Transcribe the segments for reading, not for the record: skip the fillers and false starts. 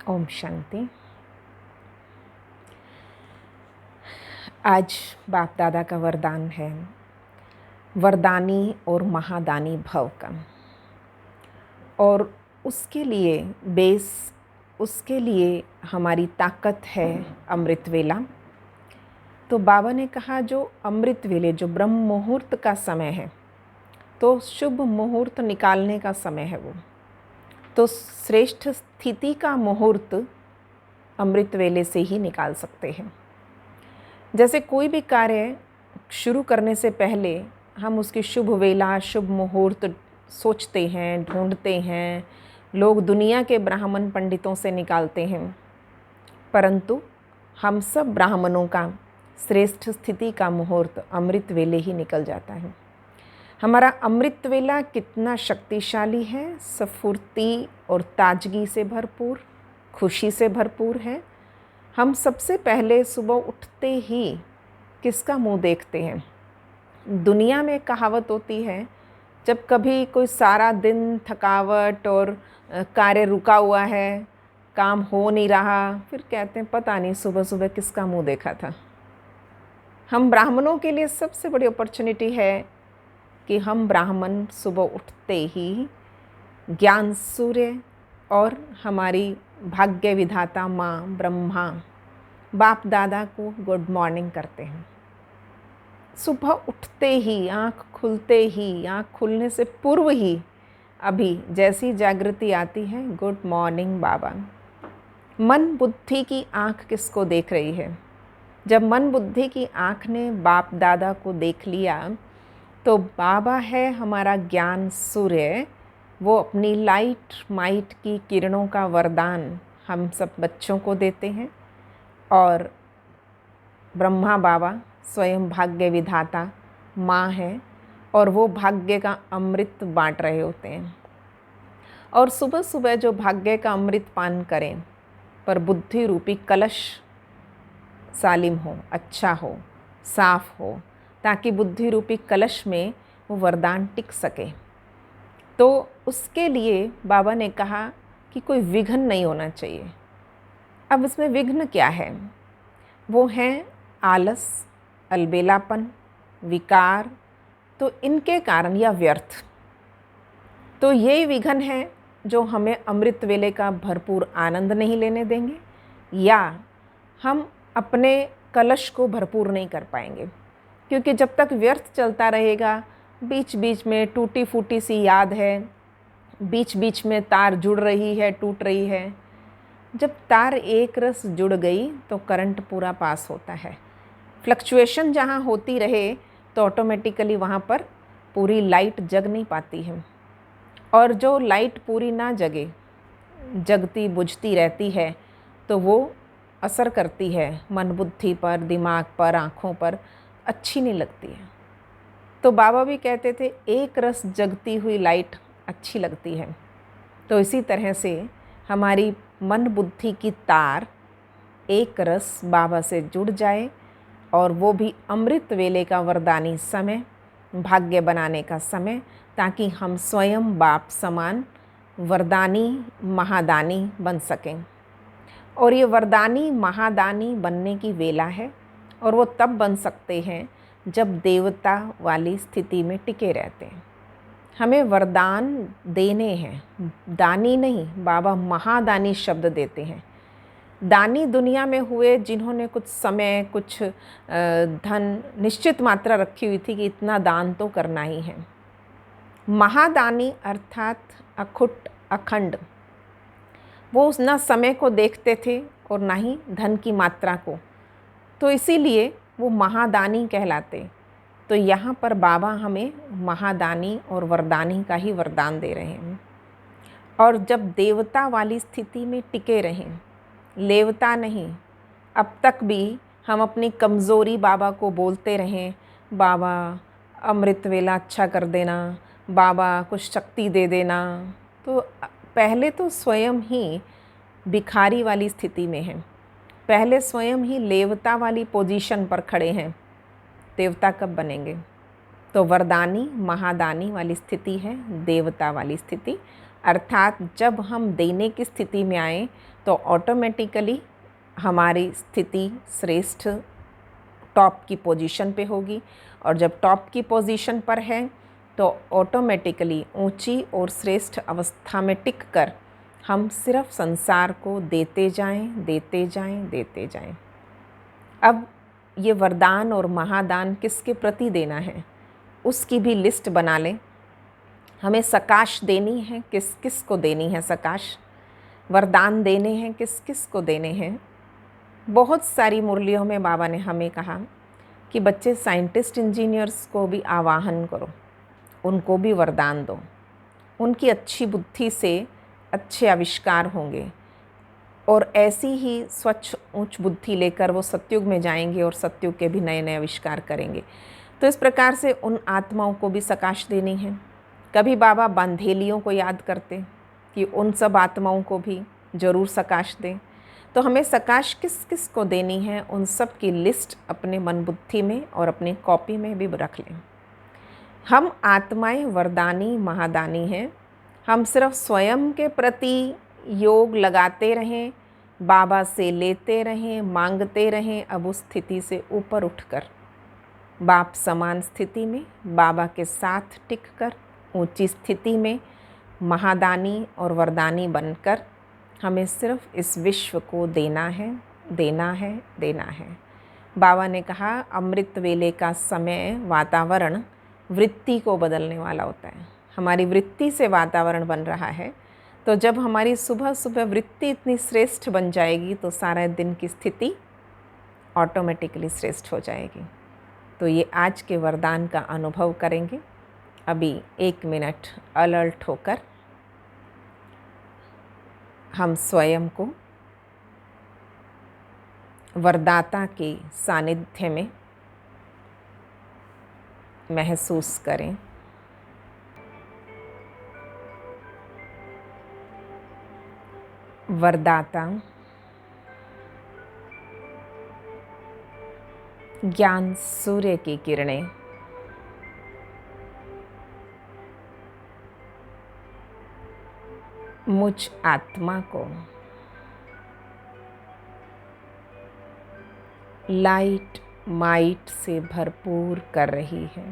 ओम शांति। आज बाप दादा का वरदान है वरदानी और महादानी भव का, और उसके लिए बेस, उसके लिए हमारी ताकत है अमृत वेला। तो बाबा ने कहा जो अमृत वेले, जो ब्रह्म मुहूर्त का समय है, तो शुभ मुहूर्त निकालने का समय है वो। तो श्रेष्ठ स्थिति का मुहूर्त अमृत वेले से ही निकाल सकते हैं। जैसे कोई भी कार्य शुरू करने से पहले हम उसकी शुभ वेला, शुभ मुहूर्त सोचते हैं, ढूंढते हैं, लोग दुनिया के ब्राह्मण पंडितों से निकालते हैं, परंतु हम सब ब्राह्मणों का श्रेष्ठ स्थिति का मुहूर्त अमृत वेले ही निकल जाता है। हमारा अमृत वेला कितना शक्तिशाली है, स्फूर्ति और ताजगी से भरपूर, खुशी से भरपूर है। हम सबसे पहले सुबह उठते ही किसका मुंह देखते हैं? दुनिया में कहावत होती है, जब कभी कोई सारा दिन थकावट और कार्य रुका हुआ है, काम हो नहीं रहा, फिर कहते हैं पता नहीं सुबह सुबह किसका मुंह देखा था। हम ब्राह्मणों के लिए सबसे बड़ी अपॉर्चुनिटी है कि हम ब्राह्मण सुबह उठते ही ज्ञान सूर्य और हमारी भाग्य विधाता माँ ब्रह्मा बाप दादा को गुड मॉर्निंग करते हैं। सुबह उठते ही, आँख खुलते ही, आँख खुलने से पूर्व ही अभी जैसी जागृति आती है, गुड मॉर्निंग बाबा। मन बुद्धि की आँख किसको देख रही है? जब मन बुद्धि की आँख ने बाप दादा को देख लिया तो बाबा है हमारा ज्ञान सूर्य, वो अपनी लाइट माइट की किरणों का वरदान हम सब बच्चों को देते हैं। और ब्रह्मा बाबा स्वयं भाग्य विधाता माँ है, और वो भाग्य का अमृत बांट रहे होते हैं। और सुबह सुबह जो भाग्य का अमृत पान करें, पर बुद्धि रूपी कलश सालिम हो, अच्छा हो, साफ हो, ताकि बुद्धि रूपी कलश में वो वरदान टिक सके। तो उसके लिए बाबा ने कहा कि कोई विघ्न नहीं होना चाहिए। अब इसमें विघ्न क्या है? वो हैं आलस, अलबेलापन, विकार, तो इनके कारण या व्यर्थ। तो ये विघ्न है जो हमें अमृत वेले का भरपूर आनंद नहीं लेने देंगे, या हम अपने कलश को भरपूर नहीं कर पाएंगे। क्योंकि जब तक व्यर्थ चलता रहेगा, बीच बीच में टूटी फूटी सी याद है, बीच बीच में तार जुड़ रही है, टूट रही है। जब तार एक रस जुड़ गई तो करंट पूरा पास होता है। फ्लक्चुएशन जहाँ होती रहे तो ऑटोमेटिकली वहाँ पर पूरी लाइट जग नहीं पाती है। और जो लाइट पूरी ना जगे, जगती बुझती रहती है, तो वो असर करती है मन बुद्धि पर, दिमाग पर, आँखों पर, अच्छी नहीं लगती है। तो बाबा भी कहते थे एक रस जगती हुई लाइट अच्छी लगती है। तो इसी तरह से हमारी मन बुद्धि की तार एक रस बाबा से जुड़ जाए, और वो भी अमृत वेले का वरदानी समय, भाग्य बनाने का समय, ताकि हम स्वयं बाप समान वरदानी महादानी बन सकें। और ये वरदानी महादानी बनने की वेला है, और वो तब बन सकते हैं जब देवता वाली स्थिति में टिके रहते हैं। हमें वरदान देने हैं, दानी नहीं, बाबा महादानी शब्द देते हैं। दानी दुनिया में हुए जिन्होंने कुछ समय, कुछ धन, निश्चित मात्रा रखी हुई थी कि इतना दान तो करना ही है। महादानी अर्थात अखुट, अखंड, वो ना समय को देखते थे और ना ही धन की मात्रा को, तो इसीलिए वो महादानी कहलाते। तो यहाँ पर बाबा हमें महादानी और वरदानी का ही वरदान दे रहे हैं। और जब देवता वाली स्थिति में टिके रहें, लेवता नहीं। अब तक भी हम अपनी कमज़ोरी बाबा को बोलते रहें, बाबा अमृत वेला अच्छा कर देना, बाबा कुछ शक्ति दे देना, तो पहले तो स्वयं ही भिखारी वाली स्थिति में हैं, पहले स्वयं ही लेवता वाली पोजीशन पर खड़े हैं। देवता कब बनेंगे? तो वरदानी महादानी वाली स्थिति है देवता वाली स्थिति, अर्थात जब हम देने की स्थिति में आए तो ऑटोमेटिकली हमारी स्थिति श्रेष्ठ टॉप की पोजीशन पे होगी, और जब टॉप की पोजीशन पर है तो ऑटोमेटिकली ऊंची और श्रेष्ठ अवस्था में टिक कर हम सिर्फ संसार को देते जाएं, देते जाएं, देते जाएं। अब ये वरदान और महादान किसके प्रति देना है उसकी भी लिस्ट बना लें। हमें सकाश देनी है, किस किस को देनी है सकाश, वरदान देने हैं, किस किस को देने हैं। बहुत सारी मुरलियों में बाबा ने हमें कहा कि बच्चे साइंटिस्ट इंजीनियर्स को भी आवाहन करो, उनको भी वरदान दो, उनकी अच्छी बुद्धि से अच्छे आविष्कार होंगे और ऐसी ही स्वच्छ उच्च बुद्धि लेकर वो सतयुग में जाएंगे और सतयुग के भी नए नए आविष्कार करेंगे। तो इस प्रकार से उन आत्माओं को भी सकाश देनी है। कभी बाबा बांधेलियों को याद करते कि उन सब आत्माओं को भी ज़रूर सकाश दें। तो हमें सकाश किस किस को देनी है उन सब की लिस्ट अपने मन बुद्धि में और अपनी कॉपी में भी रख लें। हम आत्माएं वरदानी महादानी हैं। हम सिर्फ स्वयं के प्रति योग लगाते रहें, बाबा से लेते रहें, मांगते रहें। अब उस स्थिति से ऊपर उठकर बाप समान स्थिति में बाबा के साथ टिककर ऊंची स्थिति में महादानी और वरदानी बनकर हमें सिर्फ इस विश्व को देना है, देना है, देना है। बाबा ने कहा अमृत वेले का समय वातावरण वृत्ति को बदलने वाला होता है। हमारी वृत्ति से वातावरण बन रहा है, तो जब हमारी सुबह सुबह वृत्ति इतनी श्रेष्ठ बन जाएगी तो सारा दिन की स्थिति ऑटोमेटिकली श्रेष्ठ हो जाएगी। तो ये आज के वरदान का अनुभव करेंगे। अभी 1 मिनट अलर्ट होकर हम स्वयं को वरदाता के सानिध्य में महसूस करें। वरदाता ज्ञान सूर्य की किरणें मुझ आत्मा को लाइट माइट से भरपूर कर रही है।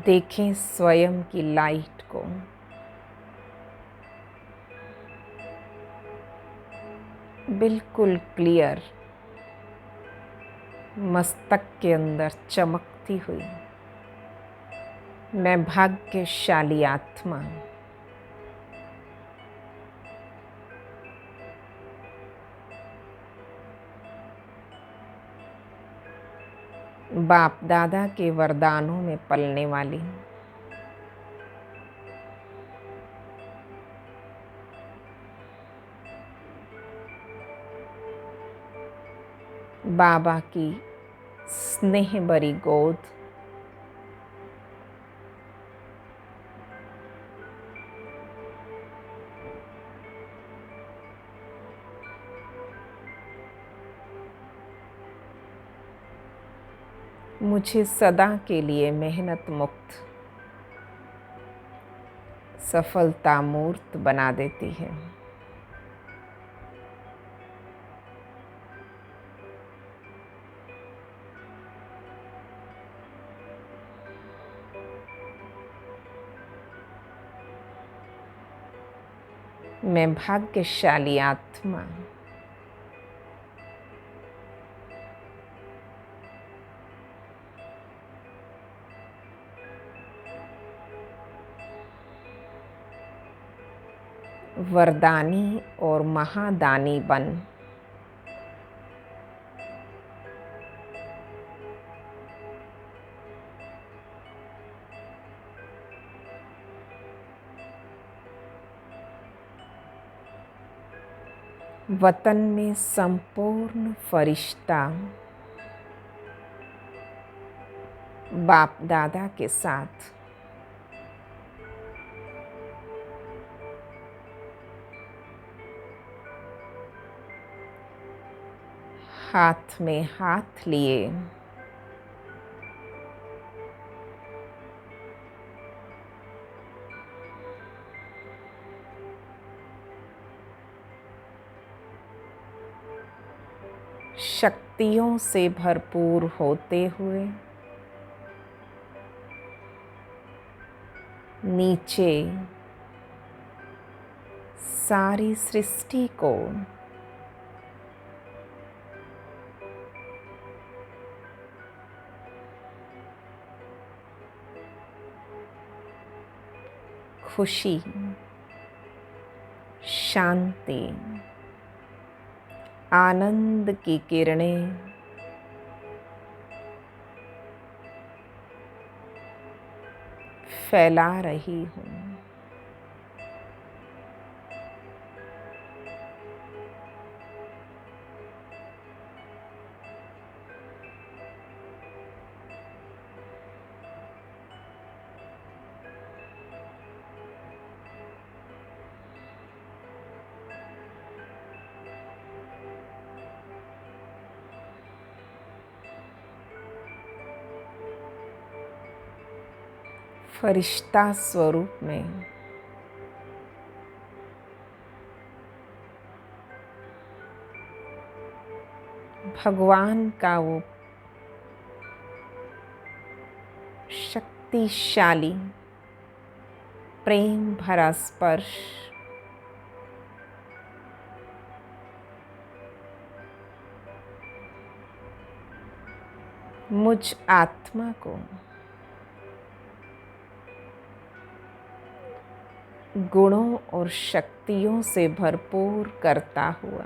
देखें स्वयं की लाइट को, बिल्कुल क्लियर मस्तक के अंदर चमकती हुई। मैं भाग्यशाली आत्मा, बाप दादा के वरदानों में पलने वाली, बाबा की स्नेह भरी गोद, मुझे सदा के लिए मेहनत मुक्त सफलता मूर्त बना देती है। मैं भाग्यशाली आत्मा, वरदानी और महादानी बन वतन में संपूर्ण फरिश्ता बाप दादा के साथ हाथ में हाथ लिए शक्तियों से भरपूर होते हुए नीचे सारी सृष्टि को खुशी, शांति, आनंद की किरणें फैला रही हूँ। फरिश्ता स्वरूप में भगवान का वो शक्तिशाली प्रेम भरा स्पर्श मुझ आत्मा को गुणों और शक्तियों से भरपूर करता हुआ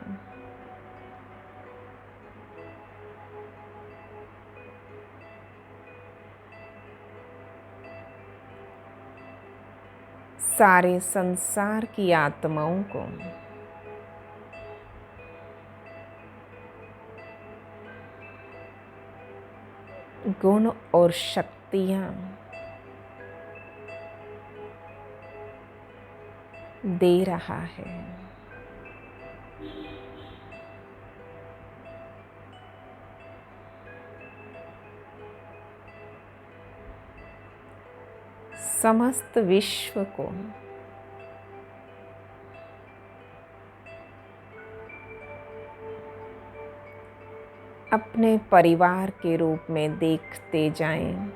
सारे संसार की आत्माओं को गुण और शक्तियाँ दे रहा है। समस्त विश्व को अपने परिवार के रूप में देखते जाएं।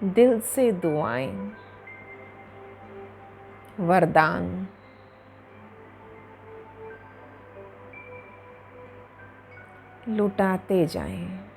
दिल से दुआएं, वरदान लुटाते जाएं।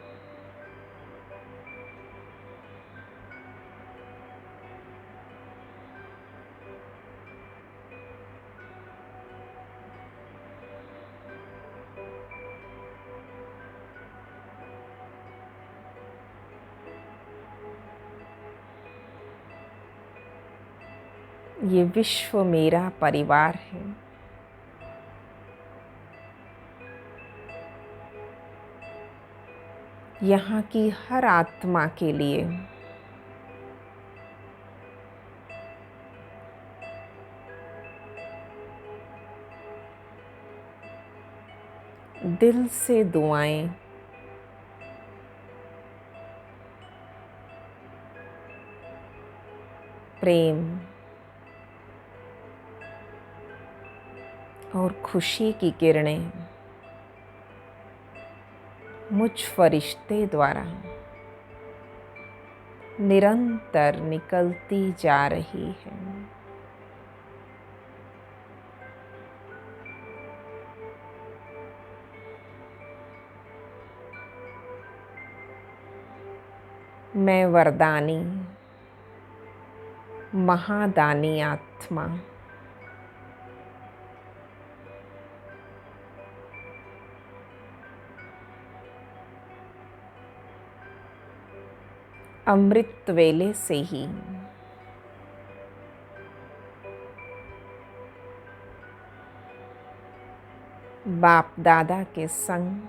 ये विश्व मेरा परिवार है। यहाँ की हर आत्मा के लिए दिल से दुआएं, प्रेम और खुशी की किरणें मुझ फरिश्ते द्वारा निरंतर निकलती जा रही है। मैं वरदानी महादानी आत्मा अमृत वेले से ही बाप दादा के संग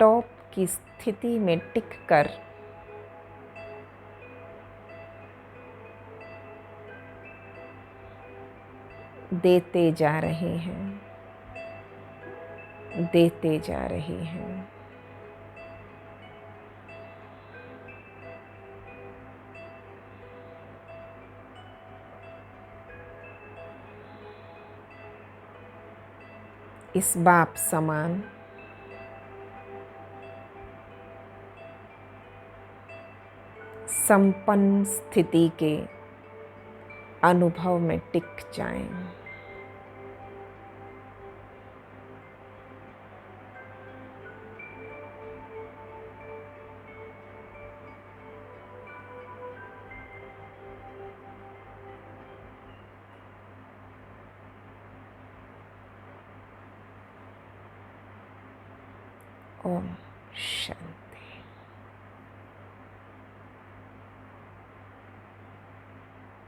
टॉप की स्थिति में टिक कर देते जा रहे हैं, देते जा रहे हैं। इस बाप समान संपन्न स्थिति के अनुभव में टिक जाएं। ओम शांति।